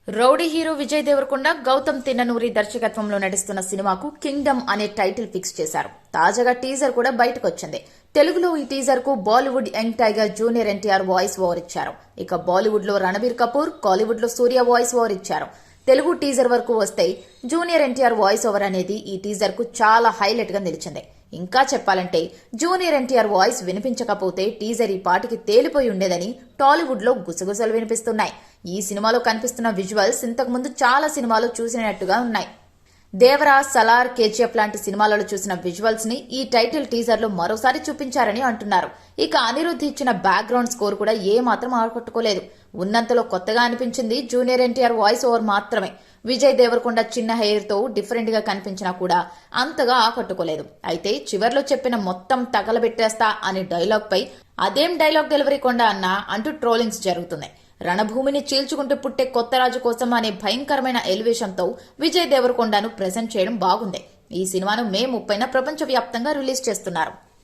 Rowdy hero Vijay Devarakonda Gautam Tinnanuri దర్శకత్వంలో నటిస్తున్న సినిమాకు కింగ్డమ్ అనే టైటిల్ ఫిక్స్ చేశారు. తాజాగా టీజర్ కూడా బయటకు వచ్చింది. తెలుగులో ఈ టీజర్ కు Bollywood young tiger junior NTR voice over ఇచ్చారు. ఇక బాలీవుడ్ లో రణబీర్ కపూర్, కాలీవుడ్ లో సూర్య వాయిస్ ఓవర్ ఇచ్చారు. తెలుగు టీజర్ వరకు వస్తే జూనియర్ ఎన్టీఆర్ వాయిస్ ఓవర్ అనేది ఈ టీజర్ కు చాలా హైలైట్ గా నిలిచింది. ఇంకా చెప్పాలంటే జూనియర్ ఎన్టీఆర్ వాయిస్ వినిపించకపోతే టీజర్ ఈ పాటికి తేలిపోయి ఉండేదని టాలీవుడ్ లో గుసగుసలు వినిపిస్తున్నాయి. ఈ సినిమాలో కనిపిస్తున్న విజువల్స్ ఇంతకుముందు చాలా సినిమాలు చూసినట్టుగా ఉన్నాయి. దేవరా, సలార్, కేజీఎఫ్ లాంటి సినిమాలలో చూసిన విజువల్స్ ని ఈ టైటిల్ టీజర్ లో మరోసారి చూపించారని అంటున్నారు. ఇక అనిరుద్ధ్ ఇచ్చిన బ్యాక్గ్రౌండ్ స్కోర్ కూడా ఏ మాత్రం ఆకట్టుకోలేదు. ఉన్నంతలో కొత్తగా అనిపించింది జూనియర్ ఎన్టీఆర్ వాయిస్ ఓవర్ మాత్రమే. విజయ్ దేవరకొండ చిన్న హెయిర్ తో డిఫరెంట్ గా కనిపించినా కూడా అంతగా ఆకట్టుకోలేదు. అయితే చివర్లో చెప్పిన మొత్తం తగలబెట్టేస్తా అనే డైలాగ్ పై అదేం డైలాగ్ డెలివరీ కొండ అన్నా అంటూ ట్రోలింగ్స్ జరుగుతున్నాయి. రణభూమిని చీల్చుకుంటూ పుట్టే కొత్త రాజు కోసం అనే భయంకరమైన ఎలివేషన్ తో విజయ్ దేవరకొండను ప్రెజెంట్ చేయడం బాగుంది. ఈ సినిమాను మే 30న ప్రపంచవ్యాప్తంగా రిలీజ్ చేస్తున్నారు.